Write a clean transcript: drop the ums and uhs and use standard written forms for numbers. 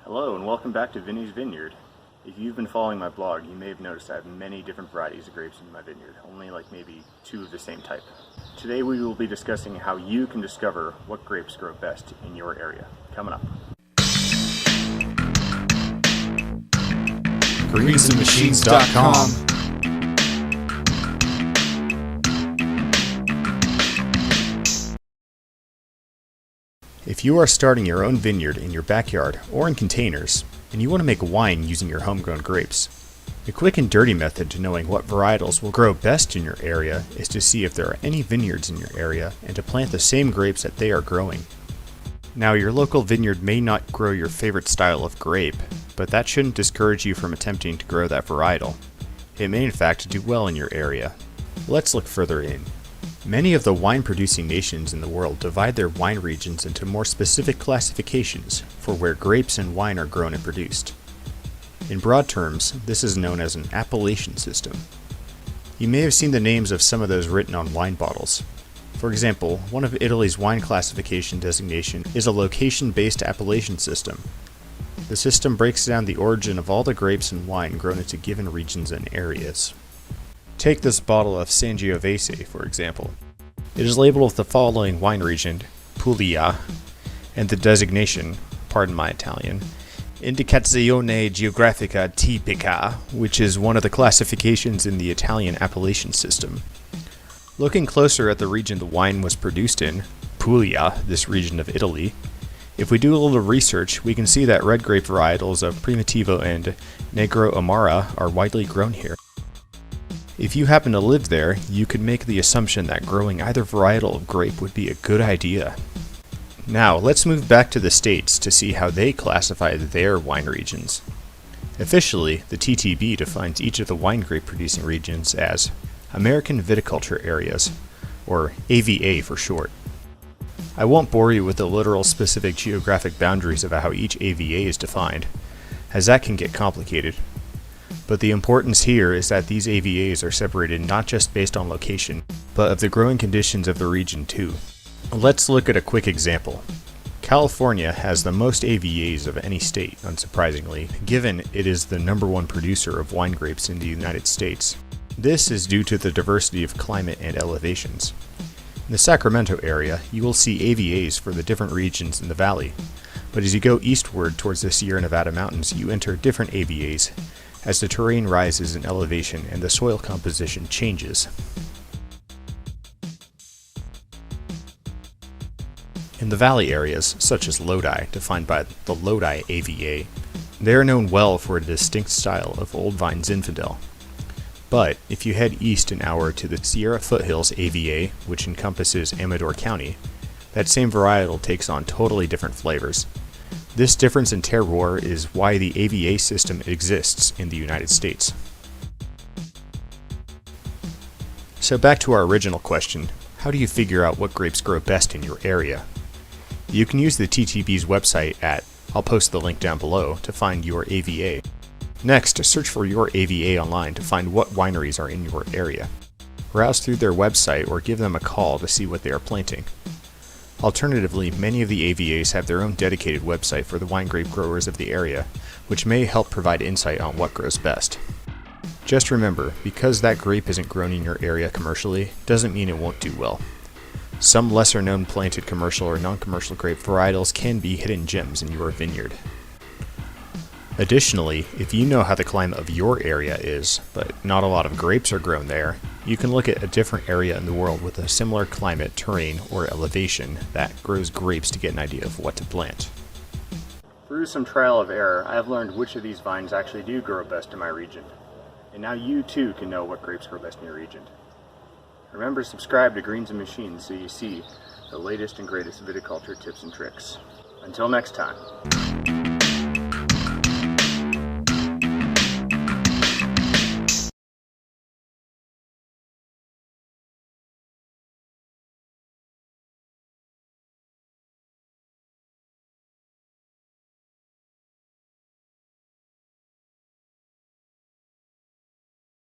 Hello and welcome back to Vinny's Vineyard. If you've been following my blog, you may have noticed I have many different varieties of grapes in my vineyard, only like maybe 2 of the same type. Today we will be discussing how you can discover what grapes grow best in your area. Coming up. greensandmachines.com. If you are starting your own vineyard in your backyard or in containers, and you want to make wine using your homegrown grapes, the quick and dirty method to knowing what varietals will grow best in your area is to see if there are any vineyards in your area and to plant the same grapes that they are growing. Now, your local vineyard may not grow your favorite style of grape, but that shouldn't discourage you from attempting to grow that varietal. It may in fact do well in your area. Let's look further in. Many of the wine-producing nations in the world divide their wine regions into more specific classifications for where grapes and wine are grown and produced. In broad terms, this is known as an appellation system. You may have seen the names of some of those written on wine bottles. For example, one of Italy's wine classification designation is a location-based appellation system. The system breaks down the origin of all the grapes and wine grown into given regions and areas. Take this bottle of Sangiovese, for example. It is labeled with the following wine region, Puglia, and the designation, pardon my Italian, Indicazione Geografica Tipica, which is one of the classifications in the Italian appellation system. Looking closer at the region the wine was produced in, Puglia, this region of Italy, if we do a little research, we can see that red grape varietals of Primitivo and Negro Amara are widely grown here. If you happen to live there, you could make the assumption that growing either varietal of grape would be a good idea. Now, let's move back to the States to see how they classify their wine regions. Officially, the TTB defines each of the wine grape producing regions as American Viticulture Areas, or AVA for short. I won't bore you with the literal specific geographic boundaries of how each AVA is defined, as that can get complicated. But the importance here is that these AVAs are separated not just based on location, but of the growing conditions of the region too. Let's look at a quick example. California has the most AVAs of any state, unsurprisingly, given it is the #1 producer of wine grapes in the United States. This is due to the diversity of climate and elevations. In the Sacramento area, you will see AVAs for the different regions in the valley, but as you go eastward towards the Sierra Nevada mountains, you enter different AVAs, as the terrain rises in elevation and the soil composition changes. In the valley areas, such as Lodi, defined by the Lodi AVA, they are known well for a distinct style of Old Vine Zinfandel. But if you head east an hour to the Sierra Foothills AVA, which encompasses Amador County, that same varietal takes on totally different flavors. This difference in terroir is why the AVA system exists in the United States. So back to our original question, how do you figure out what grapes grow best in your area? You can use the TTB's website at, I'll post the link down below, to find your AVA. Next, search for your AVA online to find what wineries are in your area. Browse through their website or give them a call to see what they are planting. Alternatively, many of the AVAs have their own dedicated website for the wine grape growers of the area, which may help provide insight on what grows best. Just remember, because that grape isn't grown in your area commercially, doesn't mean it won't do well. Some lesser known planted commercial or non-commercial grape varietals can be hidden gems in your vineyard. Additionally, if you know how the climate of your area is, but not a lot of grapes are grown there, you can look at a different area in the world with a similar climate, terrain, or elevation that grows grapes to get an idea of what to plant. Through some trial of error, I have learned which of these vines actually do grow best in my region. And now you too can know what grapes grow best in your region. Remember to subscribe to Greens and Machines so you see the latest and greatest viticulture tips and tricks. Until next time.